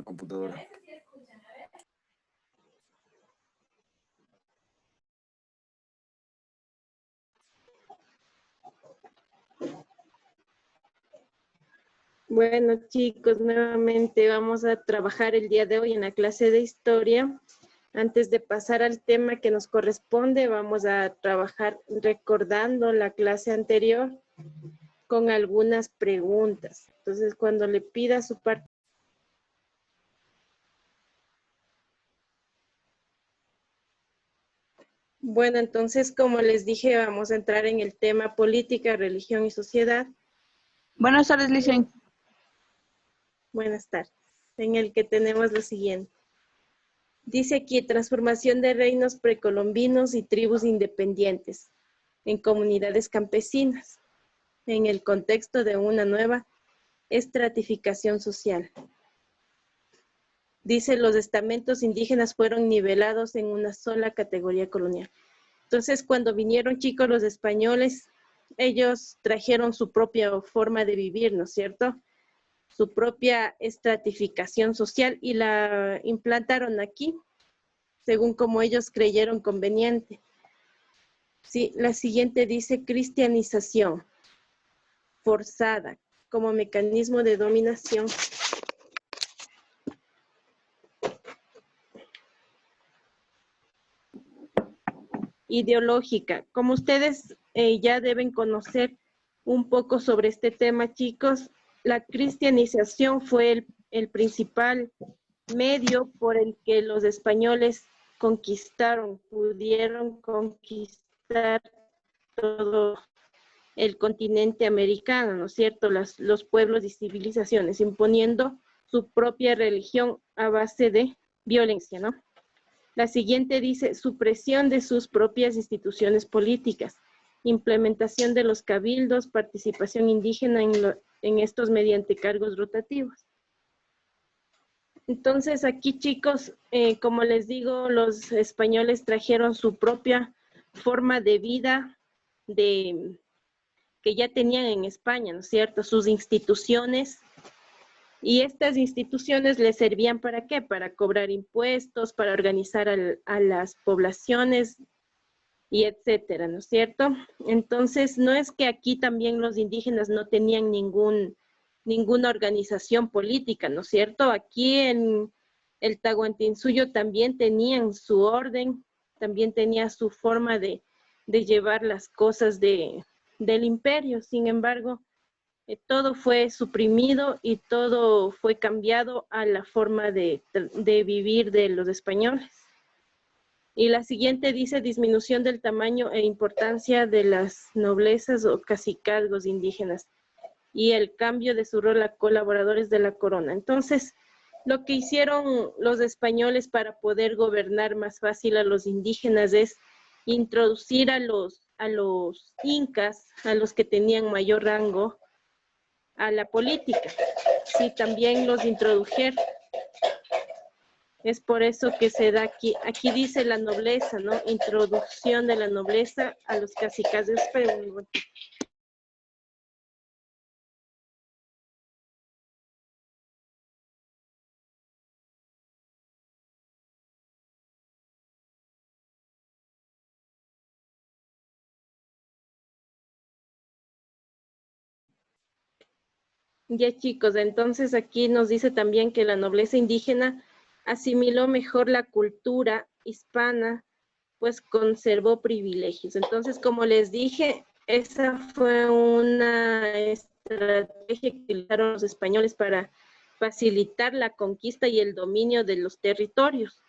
la computadora. Bueno, chicos, nuevamente vamos a trabajar el día de hoy en la clase de historia. Antes de pasar al tema que nos corresponde, vamos a trabajar recordando la clase anterior con algunas preguntas. Entonces, cuando le pida su parte. Bueno, entonces, como les dije, vamos a entrar en el tema política, religión y sociedad. Buenas tardes, Licen. Buenas tardes. En el que tenemos lo siguiente. Dice aquí, transformación de reinos precolombinos y tribus independientes en comunidades campesinas, en el contexto de una nueva estratificación social. Dice, los estamentos indígenas fueron nivelados en una sola categoría colonial. Entonces, cuando vinieron, chicos, los españoles, ellos trajeron su propia forma de vivir, ¿no es cierto? Su propia estratificación social y la implantaron aquí, según como ellos creyeron conveniente. Sí, la siguiente dice cristianización forzada como mecanismo de dominación. Ideológica. Como ustedes ya deben conocer un poco sobre este tema, chicos, la cristianización fue el principal medio por el que los españoles pudieron conquistar todo el continente americano, ¿no es cierto? Los pueblos y civilizaciones, imponiendo su propia religión a base de violencia, ¿no? La siguiente dice, supresión de sus propias instituciones políticas, implementación de los cabildos, participación indígena en estos mediante cargos rotativos. Entonces aquí, chicos, como les digo, los españoles trajeron su propia forma de vida que ya tenían en España, ¿no es cierto? Sus instituciones. Y estas instituciones les servían ¿para qué? Para cobrar impuestos, para organizar a las poblaciones y etcétera, ¿no es cierto? Entonces, no es que aquí también los indígenas no tenían ninguna organización política, ¿no es cierto? Aquí en el Tahuantinsuyo también tenían su orden, también tenía su forma de llevar las cosas del imperio. Sin embargo, todo fue suprimido y todo fue cambiado a la forma de vivir de los españoles. Y la siguiente dice disminución del tamaño e importancia de las noblezas o cacicazgos indígenas y el cambio de su rol a colaboradores de la corona. Entonces, lo que hicieron los españoles para poder gobernar más fácil a los indígenas es introducir a los incas, a los que tenían mayor rango, a la política. Sí, también los introdujeron. Es por eso que se da aquí dice la nobleza, ¿no? Introducción de la nobleza a los cacicazgos. Ya, chicos, entonces aquí nos dice también que la nobleza indígena asimiló mejor la cultura hispana, pues conservó privilegios. Entonces, como les dije, esa fue una estrategia que utilizaron los españoles para facilitar la conquista y el dominio de los territorios.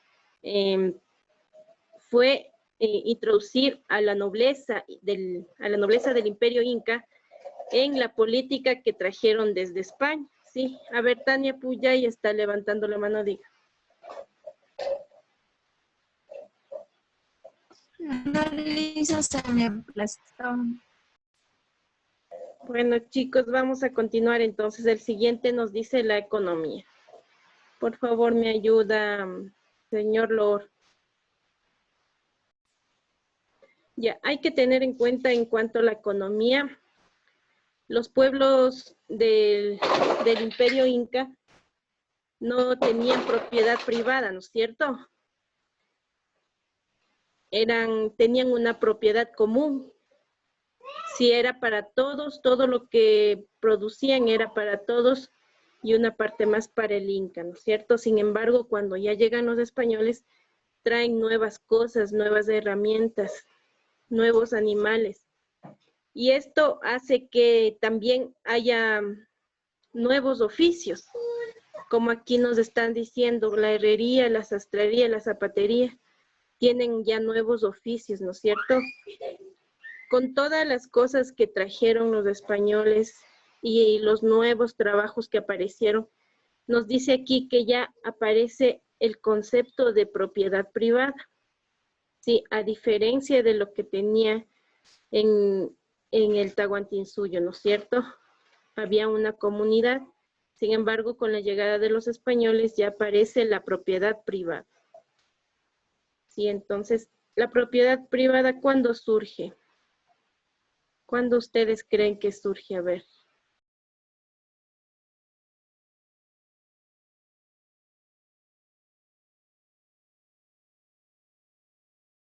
Fue introducir a la nobleza del Imperio Inca en la política que trajeron desde España. Sí, a ver, Tania Puyay está levantando la mano, diga. No, Lisa, se me aplastó. Bueno, chicos, vamos a continuar entonces. El siguiente nos dice la economía. Por favor, me ayuda, señor Lord. Ya, hay que tener en cuenta en cuanto a la economía, los pueblos del Imperio Inca no tenían propiedad privada, ¿no es cierto? Tenían una propiedad común. Si era para todos, todo lo que producían era para todos y una parte más para el Inca, ¿no es cierto? Sin embargo, cuando ya llegan los españoles, traen nuevas cosas, nuevas herramientas, nuevos animales. Y esto hace que también haya nuevos oficios, como aquí nos están diciendo, la herrería, la sastrería, la zapatería, tienen ya nuevos oficios, ¿no es cierto? Con todas las cosas que trajeron los españoles y los nuevos trabajos que aparecieron, nos dice aquí que ya aparece el concepto de propiedad privada. Sí, a diferencia de lo que tenía en el Tahuantinsuyo, ¿no es cierto? Había una comunidad, sin embargo, con la llegada de los españoles ya aparece la propiedad privada. Sí, entonces, la propiedad privada, ¿cuándo surge? ¿Cuándo ustedes creen que surge? A ver.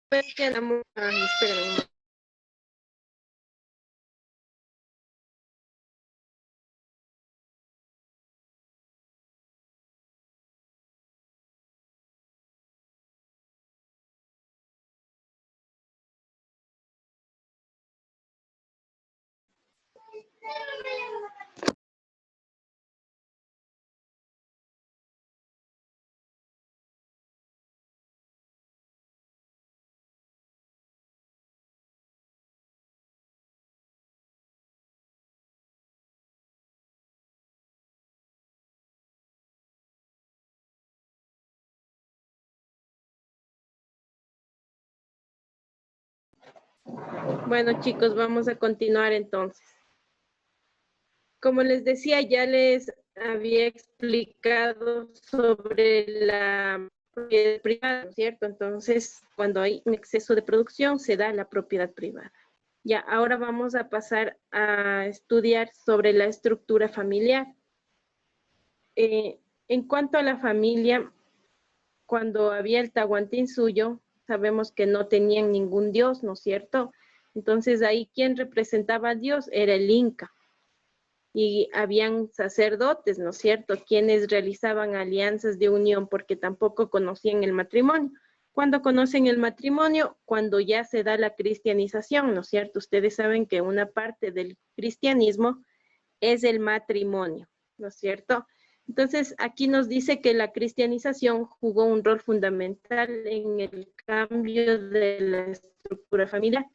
Pues quedamos, esperen. Bueno, chicos, vamos a continuar entonces. Como les decía, ya les había explicado sobre la propiedad privada, ¿no es cierto? Entonces, cuando hay un exceso de producción, se da la propiedad privada. Ya, ahora vamos a pasar a estudiar sobre la estructura familiar. En cuanto a la familia, cuando había el Tahuantinsuyo, sabemos que no tenían ningún dios, ¿no es cierto? Entonces ahí quien representaba a Dios era el Inca. Y habían sacerdotes, ¿no es cierto?, quienes realizaban alianzas de unión porque tampoco conocían el matrimonio. ¿Cuándo conocen el matrimonio? Cuando ya se da la cristianización, ¿no es cierto? Ustedes saben que una parte del cristianismo es el matrimonio, ¿no es cierto? Entonces, aquí nos dice que la cristianización jugó un rol fundamental en el cambio de la estructura familiar.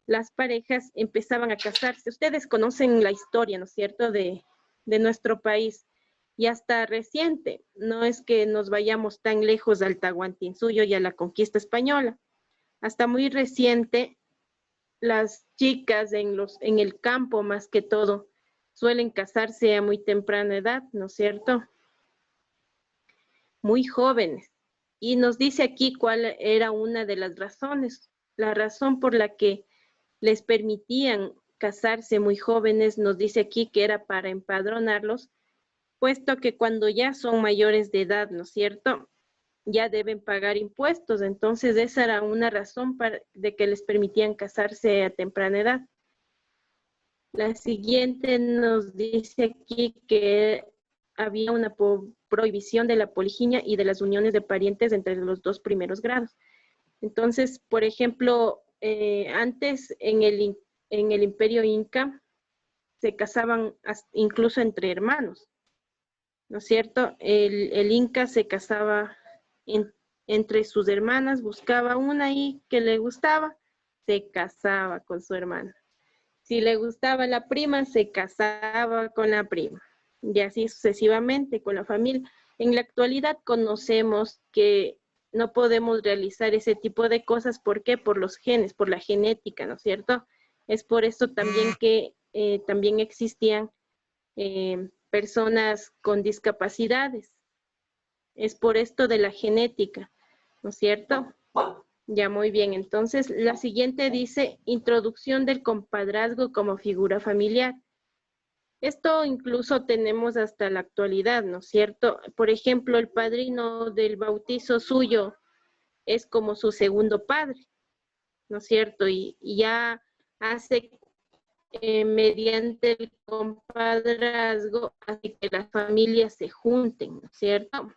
Las parejas empezaban a casarse. Ustedes conocen la historia, ¿no es cierto?, de nuestro país. Y hasta reciente, no es que nos vayamos tan lejos al Tahuantinsuyo y a la conquista española. Hasta muy reciente, las chicas en el campo, más que todo, suelen casarse a muy temprana edad, ¿no es cierto? Muy jóvenes. Y nos dice aquí cuál era una de las razones. La razón por la que les permitían casarse muy jóvenes, nos dice aquí que era para empadronarlos, puesto que cuando ya son mayores de edad, ¿no es cierto?, ya deben pagar impuestos. Entonces esa era una razón de que les permitían casarse a temprana edad. La siguiente nos dice aquí que había una prohibición de la poliginia y de las uniones de parientes entre los dos primeros grados. Entonces, por ejemplo, antes en el Imperio Inca se casaban incluso entre hermanos, ¿no es cierto? El Inca se casaba entre sus hermanas, buscaba una ahí que le gustaba, se casaba con su hermana. Si le gustaba la prima, se casaba con la prima. Y así sucesivamente con la familia. En la actualidad conocemos que no podemos realizar ese tipo de cosas. ¿Por qué? Por los genes, por la genética, ¿no es cierto? Es por eso también que también existían personas con discapacidades. Es por esto de la genética, ¿no es cierto? Ya, muy bien. Entonces, la siguiente dice, introducción del compadrazgo como figura familiar. Esto incluso tenemos hasta la actualidad, ¿no es cierto? Por ejemplo, el padrino del bautizo suyo es como su segundo padre, ¿no es cierto? Y ya hace mediante el compadrazgo, así que las familias se junten, ¿no es cierto?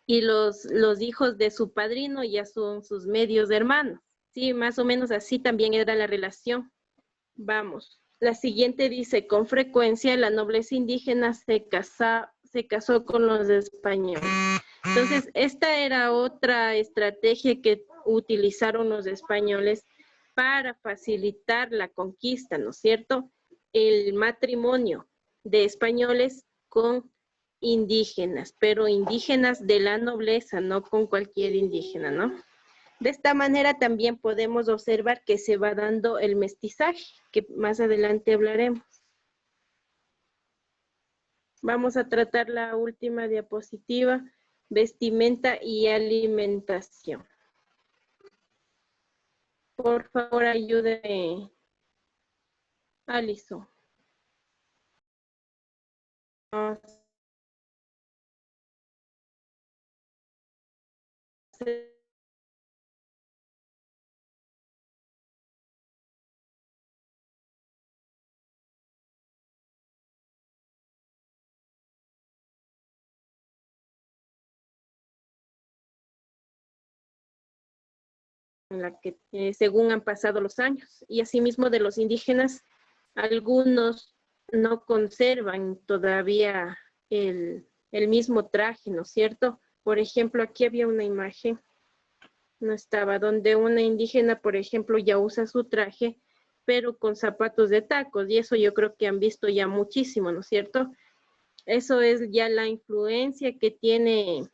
Y los hijos de su padrino ya son sus medios hermanos. Sí, más o menos así también era la relación. Vamos. La siguiente dice, con frecuencia la nobleza indígena se casó con los españoles. Entonces, esta era otra estrategia que utilizaron los españoles para facilitar la conquista, ¿no es cierto? El matrimonio de españoles con indígenas, pero indígenas de la nobleza, no con cualquier indígena, ¿no? De esta manera también podemos observar que se va dando el mestizaje, que más adelante hablaremos. Vamos a tratar la última diapositiva, vestimenta y alimentación. Por favor, ayúdeme, Alison. En la que según han pasado los años, y asimismo de los indígenas, algunos no conservan todavía el mismo traje, ¿no es cierto? Por ejemplo, aquí había una imagen, no estaba, donde una indígena, por ejemplo, ya usa su traje, pero con zapatos de tacos, y eso yo creo que han visto ya muchísimo, ¿no es cierto? Eso es ya la influencia que tiene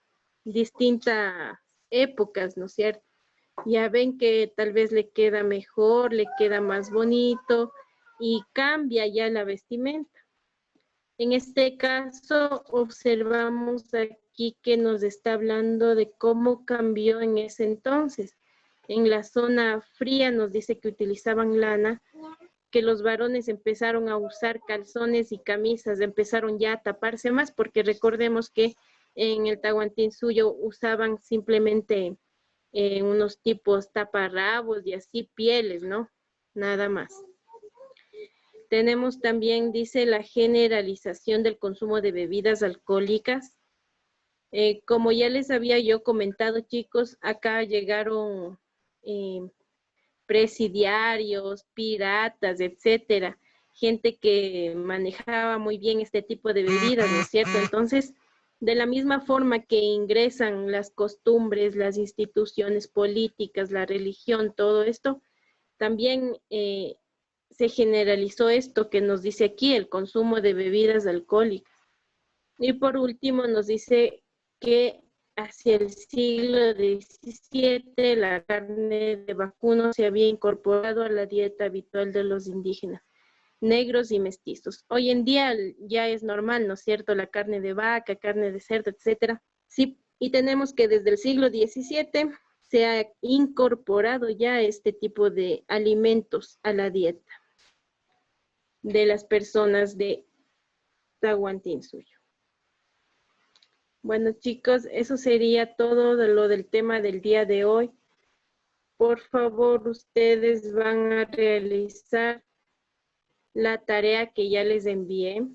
distintas épocas, ¿no es cierto? Ya ven que tal vez le queda mejor, le queda más bonito y cambia ya la vestimenta. En este caso observamos aquí que nos está hablando de cómo cambió en ese entonces. En la zona fría nos dice que utilizaban lana, que los varones empezaron a usar calzones y camisas, empezaron ya a taparse más, porque recordemos que en el Tahuantinsuyo usaban simplemente unos tipos taparrabos y así pieles, ¿no? Nada más. Tenemos también, dice, la generalización del consumo de bebidas alcohólicas. Como ya les había yo comentado, chicos, acá llegaron presidiarios, piratas, etcétera, gente que manejaba muy bien este tipo de bebidas, ¿no es cierto? Entonces, de la misma forma que ingresan las costumbres, las instituciones políticas, la religión, todo esto, también se generalizó esto que nos dice aquí, el consumo de bebidas alcohólicas. Y por último nos dice que hacia el siglo XVII la carne de vacuno se había incorporado a la dieta habitual de los indígenas, negros y mestizos. Hoy en día ya es normal, ¿no es cierto? La carne de vaca, carne de cerdo, etcétera. Sí, y tenemos que desde el siglo XVII se ha incorporado ya este tipo de alimentos a la dieta de las personas de Tahuantinsuyo. Bueno, chicos, eso sería todo de lo del tema del día de hoy. Por favor, ustedes van a realizar la tarea que ya les envié.